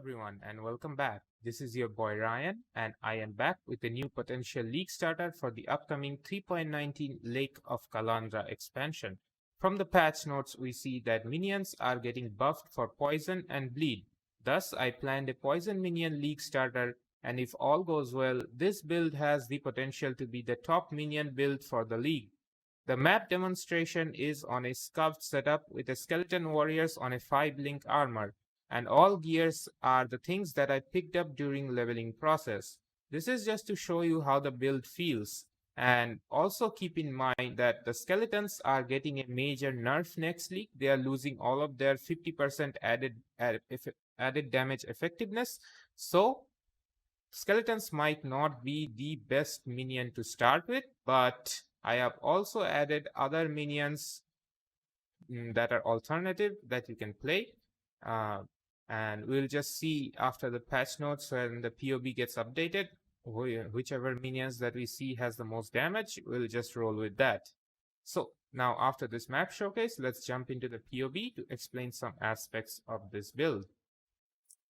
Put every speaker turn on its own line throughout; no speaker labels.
everyone, and welcome back. This is your boy Ryan, and I am back with a new potential league starter for the upcoming 3.19 Lake of Kalandra expansion. From the patch notes, we see that minions are getting buffed for poison and bleed. Thus, I planned a poison minion league starter, and if all goes well, this build has the potential to be the top minion build for the league. The map demonstration is on a scuffed setup with a skeleton warriors on a 5-link armor, and all gears are the things that I picked up during leveling process. This is just to show you how the build feels, and also keep in mind that the skeletons are getting a major nerf next league. They are losing all of their 50% added damage effectiveness, so skeletons might not be the best minion to start with, but I have also added other minions that are alternative that you can play. And we'll just see after the patch notes when the POB gets updated, whichever minions that we see has the most damage, we'll just roll with that. So now after this map showcase, let's jump into the POB to explain some aspects of this build.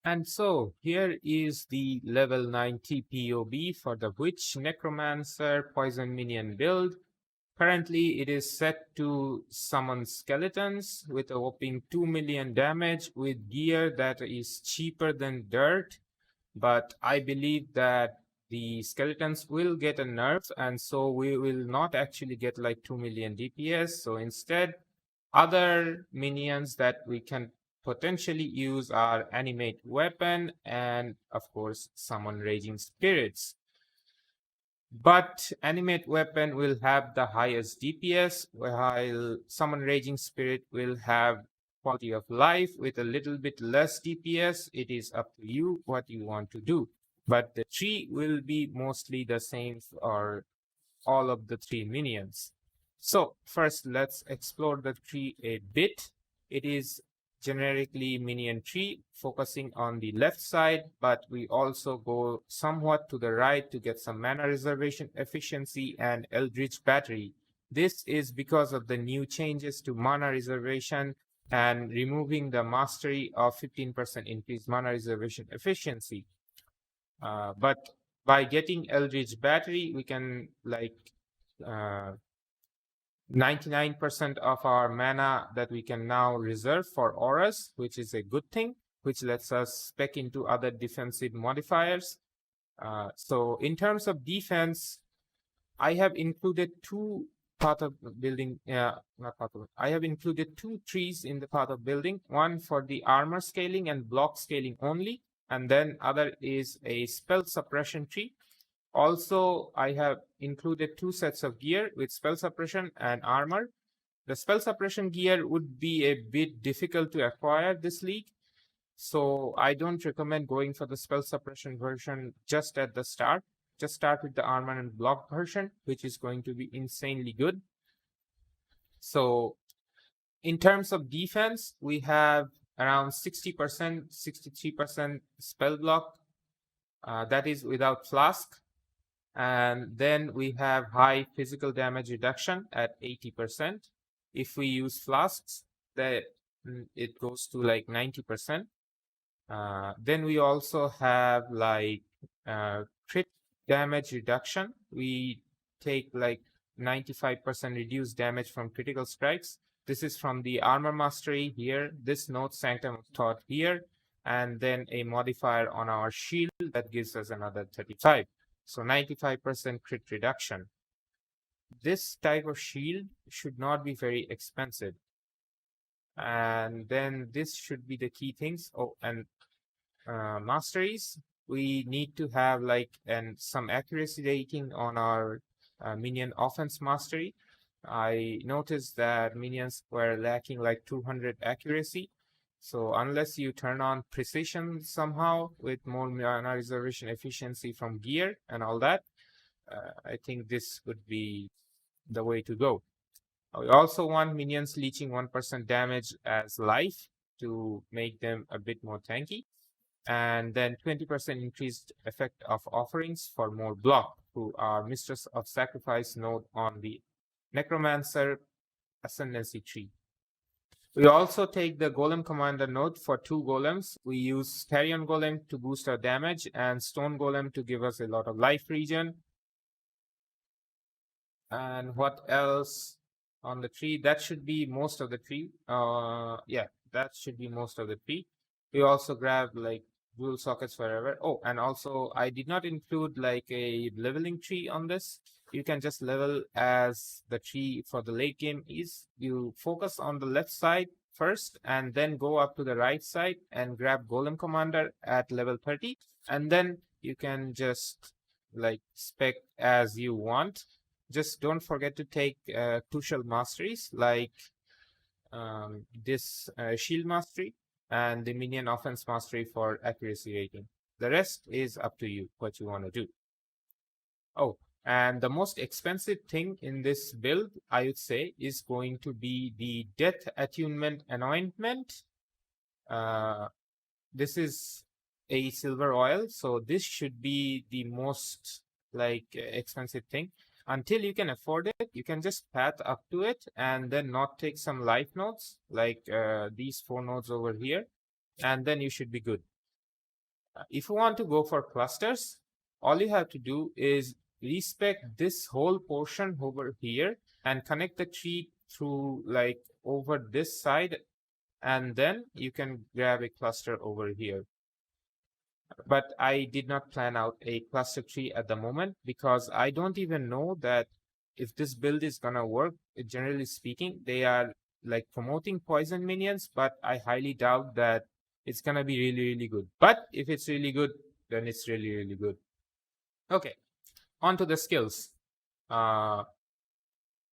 And so here is the level 90 POB for the Witch Necromancer Poison Minion build. Currently, it is set to summon skeletons with a whopping 2 million damage with gear that is cheaper than dirt. But I believe that the skeletons will get a nerf, and so we will not actually get like 2 million DPS. So instead, other minions that we can potentially use are Animate Weapon and, of course, Summon Raging Spirits. But Animate Weapon will have the highest DPS, while Summon Raging Spirit will have quality of life with a little bit less DPS. It is up to you what you want to do. But the tree will be mostly the same for all of the 3 minions. So first, let's explore the tree a bit. It is generically minion tree, focusing on the left side, but we also go somewhat to the right to get some mana reservation efficiency and Eldritch Battery. This is because of the new changes to mana reservation and removing the mastery of 15% increased mana reservation efficiency. But by getting Eldritch Battery, we can 99% of our mana that we can now reserve for auras, which is a good thing, which lets us spec into other defensive modifiers. So in terms of defense, I have included two path of building, I have included 2 trees in the path of building, one for the armor scaling and block scaling only, and then other is a spell suppression tree. Also, I have included 2 sets of gear with spell suppression and armor. The spell suppression gear would be a bit difficult to acquire this league, so I don't recommend going for the spell suppression version just at the start. Just start with the armor and block version, which is going to be insanely good. So in terms of defense, we have around 60%, 63% spell block. That is without flask. And then we have high physical damage reduction at 80%. If we use flasks, it goes to like 90%. Then we also have crit damage reduction. We take like 95% reduced damage from critical strikes. This is from the armor mastery here. This note Sanctum of Thought here, and then a modifier on our shield that gives us another 35. So 95% crit reduction. This type of shield should not be very expensive. And then this should be the key things. Oh, and masteries. We need to have some accuracy rating on our minion offense mastery. I noticed that minions were lacking like 200 accuracy. So unless you turn on precision somehow with more mana reservation efficiency from gear and all that, I think this would be the way to go. We also want minions leeching 1% damage as life to make them a bit more tanky. And then 20% increased effect of offerings for more block, who are Mistress of Sacrifice node on the Necromancer Ascendancy tree. We also take the Golem Commander node for 2 golems. We use Carrion Golem to boost our damage and Stone Golem to give us a lot of life regen. And what else on the tree? That should be most of the tree. Yeah, that should be most of the tree. We also grab like dual sockets forever. Oh, and also I did not include like a leveling tree on this. You can just level as the tree for the late game is. You focus on the left side first and then go up to the right side and grab Golem Commander at level 30. And then you can just like spec as you want. Just don't forget to take crucial masteries like this shield mastery and the minion offense mastery for accuracy rating. The rest is up to you what you want to do. Oh, and the most expensive thing in this build, I would say, is going to be the Death Attunement Anointment. This is a silver oil, so this should be the most like expensive thing. Until you can afford it, you can just path up to it and then not take some life nodes like these 4 nodes over here, and then you should be good. If you want to go for clusters, all you have to do is respec this whole portion over here and connect the tree through like over this side, and then you can grab a cluster over here. But I did not plan out a cluster tree at the moment because I don't even know that if this build is gonna work. Generally speaking, they are like promoting poison minions, but I highly doubt that it's gonna be really good. But if it's really good, then it's really good. Okay, on to the skills. Val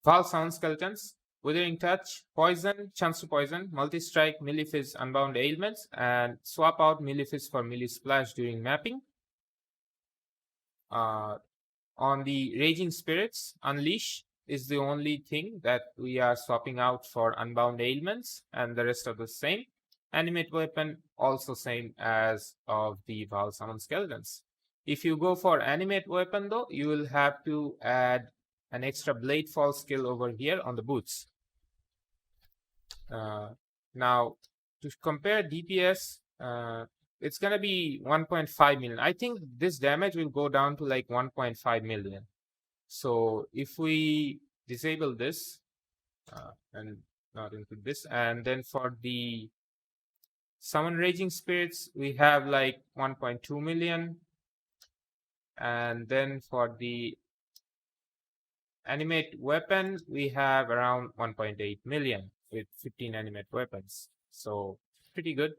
Sound Skeletons, Withering Touch, Poison, Chance to Poison, Multi-Strike, Millifizz, Unbound Ailments, and swap out Millifizz for Milli Splash during mapping. On the Raging Spirits, Unleash is the only thing that we are swapping out for Unbound Ailments, and the rest are the same. Animate Weapon, also same as of the Val Summon Skeletons. If you go for Animate Weapon though, you will have to add an extra Blade Fall skill over here on the boots. Now, to compare DPS, it's going to be 1.5 million. I think this damage will go down to like 1.5 million. So if we disable this and not include this, and then for the Summon Raging Spirits, we have like 1.2 million. And then for the Animate Weapon, we have around 1.8 million with 15 Animate Weapons. So pretty good.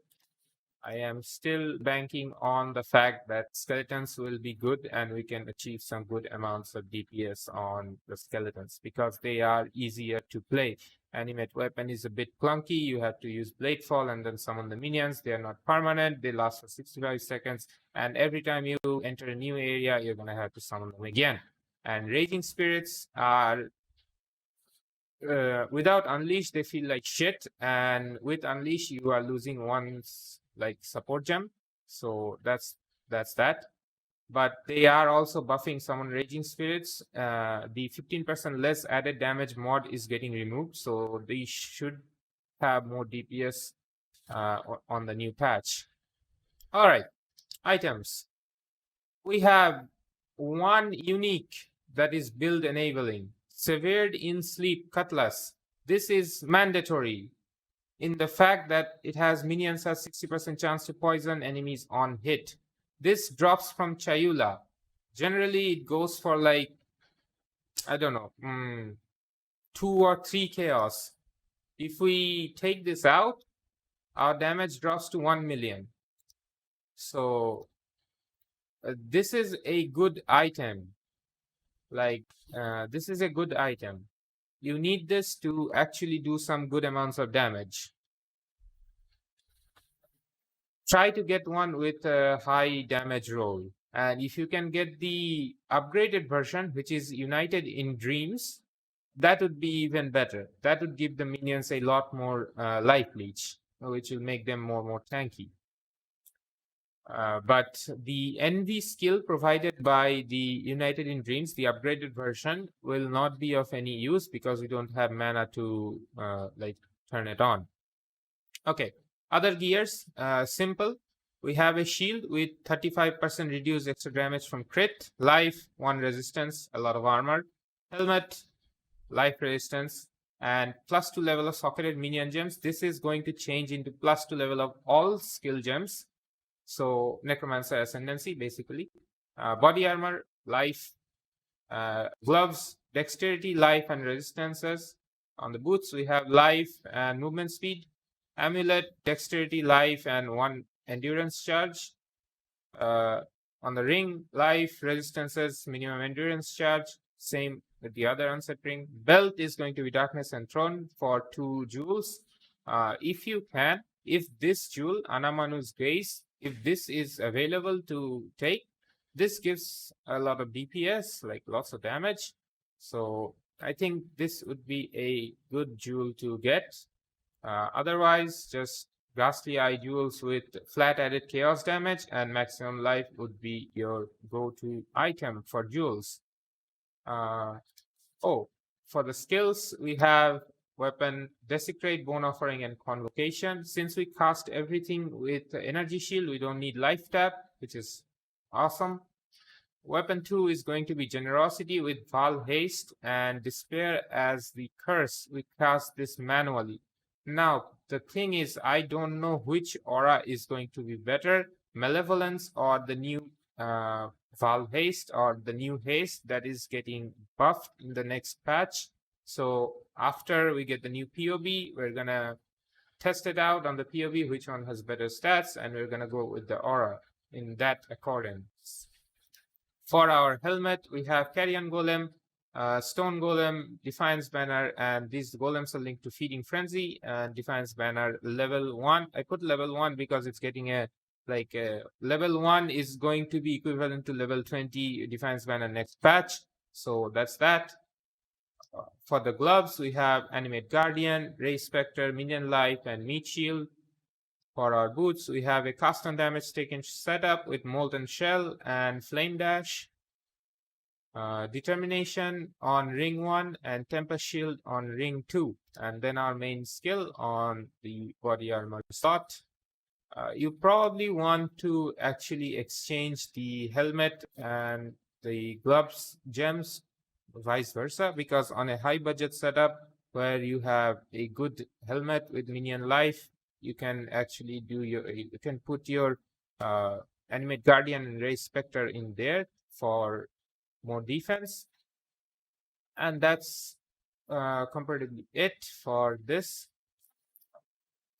I am still banking on the fact that skeletons will be good and we can achieve some good amounts of DPS on the skeletons because they are easier to play. Animate Weapon is a bit clunky. You have to use Blade Fall and then summon the minions. They are not permanent. They last for 65 seconds. And every time you enter a new area, you're going to have to summon them again. And Raging Spirits are without Unleash, they feel like shit. And with Unleash, you are losing one's like support gem. So that's that. But they are also buffing Summon Raging Spirits. The 15% less added damage mod is getting removed. So they should have more DPS on the new patch. All right, items. We have one unique that is build enabling. Severed in Sleep Cutlass. This is mandatory in the fact that it has minions has 60% chance to poison enemies on hit. This drops from Chayula. Generally, it goes for like, I don't know, 2 or 3 chaos. If we take this out, our damage drops to 1 million. So this is a good item. Like, this is a good item. You need this to actually do some good amounts of damage. Try to get one with a high damage roll. And if you can get the upgraded version, which is United in Dreams, that would be even better. That would give the minions a lot more life leech, which will make them more tanky. But the Envy skill provided by the United in Dreams, the upgraded version, will not be of any use because we don't have mana to like turn it on. Okay, other gears, simple. We have a shield with 35% reduced extra damage from crit, life, 1 resistance, a lot of armor, helmet, life resistance, and +2 level of socketed minion gems. This is going to change into +2 level of all skill gems. So Necromancer Ascendancy, basically. Body armor, life, gloves, dexterity, life, and resistances. On the boots, we have life and movement speed. Amulet, dexterity, life, and 1 endurance charge. Uh, on the ring, life, resistances, minimum endurance charge. Same with the other unset ring. Belt is going to be darkness and throne for 2 jewels. If you can, if this jewel, Anamanu's Grace, if this is available to take, this gives a lot of DPS, like lots of damage. So I think this would be a good jewel to get. Otherwise, just Ghastly Eye jewels with flat added chaos damage and maximum life would be your go-to item for jewels. Oh, for the skills, we have Weapon, Desecrate, Bone Offering, and Convocation. Since we cast everything with Energy Shield, we don't need Life Tap, which is awesome. Weapon 2 is going to be Generosity with Val Haste and Despair as the curse. We cast this manually. Now, the thing is, I don't know which aura is going to be better, Malevolence or the new Val Haste or the new Haste that is getting buffed in the next patch. So after we get the new POB, we're gonna test it out on the POB, which one has better stats, and we're gonna go with the aura in that accordance. For our helmet, we have Carrion Golem, Stone Golem, Defiance Banner, and these golems are linked to Feeding Frenzy and Defiance Banner level 1. I put level 1 because it's getting a level 1 is going to be equivalent to level 20 Defiance Banner next patch. So that's that. For the gloves, we have Animate Guardian, Ray Spectre, Minion Life, and Meat Shield. For our boots, we have a cast on damage taken setup with Molten Shell and Flame Dash. Determination on ring 1 and Tempest Shield on ring 2. And then our main skill on the body armor slot. You probably want to actually exchange the helmet and the gloves gems, vice versa, because on a high budget setup where you have a good helmet with minion life, you can actually you can put your Animate Guardian and Ray Spectre in there for more defense. And that's comparatively it for this.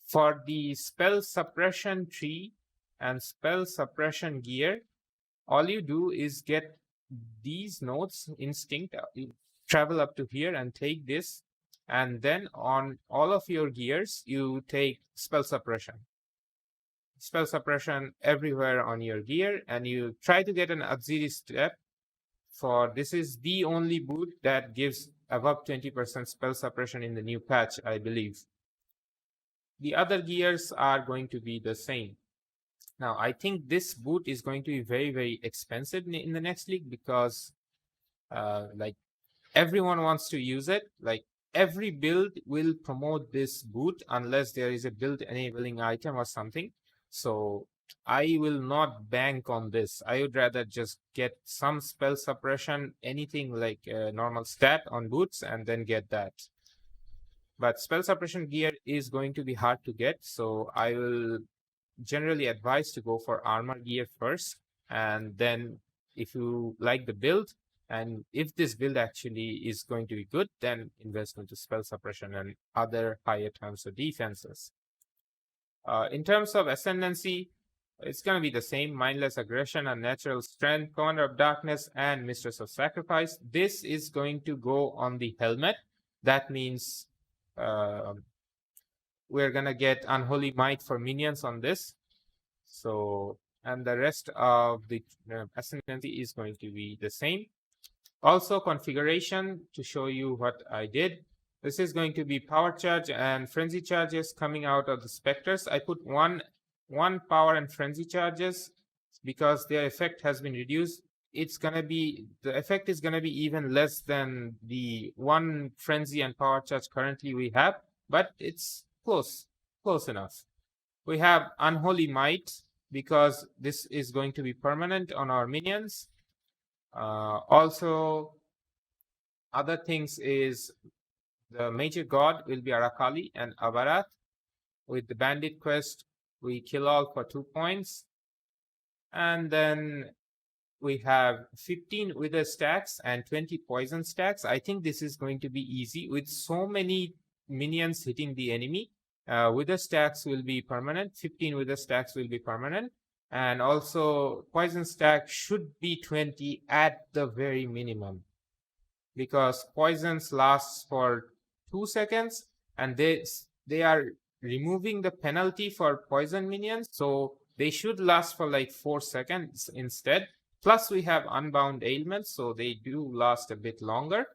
For the spell suppression tree and spell suppression gear, all you do is get these nodes, instinct, you travel up to here and take this, and then on all of your gears, you take spell suppression. Spell suppression everywhere on your gear, and you try to get an auxiliary step. For this is the only boot that gives above 20% spell suppression in the new patch, I believe. The other gears are going to be the same. Now, I think this boot is going to be very, very expensive in the next league because like everyone wants to use it. Like every build will promote this boot unless there is a build enabling item or something. So I will not bank on this. I would rather just get some spell suppression, anything like a normal stat on boots, and then get that. But spell suppression gear is going to be hard to get, so I will generally advise to go for armor gear first, and then if you like the build, and if this build actually is going to be good, then invest into spell suppression and other higher terms of defenses. In terms of ascendancy, it's going to be the same: Mindless Aggression, Unnatural Strength, Commander of Darkness, and Mistress of Sacrifice. This is going to go on the helmet. That means we're going to get Unholy Might for minions on this. So, and the rest of the ascendancy is going to be the same. Also, configuration to show you what I did. This is going to be power charge and frenzy charges coming out of the specters. I put one power and frenzy charges because their effect has been reduced. It's gonna be, the effect is gonna be even less than the one frenzy and power charge currently we have, but it's close. Close enough. We have Unholy Might because this is going to be permanent on our minions. Also, other things is the major god will be Arakali and Avarat. With the bandit quest, we kill all for 2 points. And then we have 15 wither stacks and 20 poison stacks. I think this is going to be easy with so many minions hitting the enemy. Wither stacks will be permanent. 15 wither stacks will be permanent. And also poison stack should be 20 at the very minimum, because poisons lasts for 2 seconds and they are removing the penalty for poison minions, so they should last for like 4 seconds instead. Plus we have unbound ailments, so they do last a bit longer,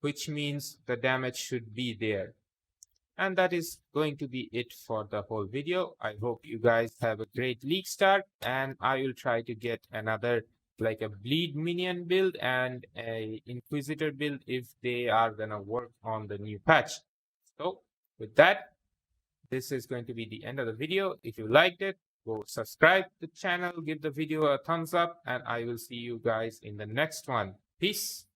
which means the damage should be there. And that is going to be it for the whole video. I hope you guys have a great league start, and I will try to get another like a bleed minion build and a inquisitor build if they are gonna work on the new patch. So with that, this is going to be the end of the video. If you liked it, go subscribe to the channel, give the video a thumbs up, and I will see you guys in the next one. Peace.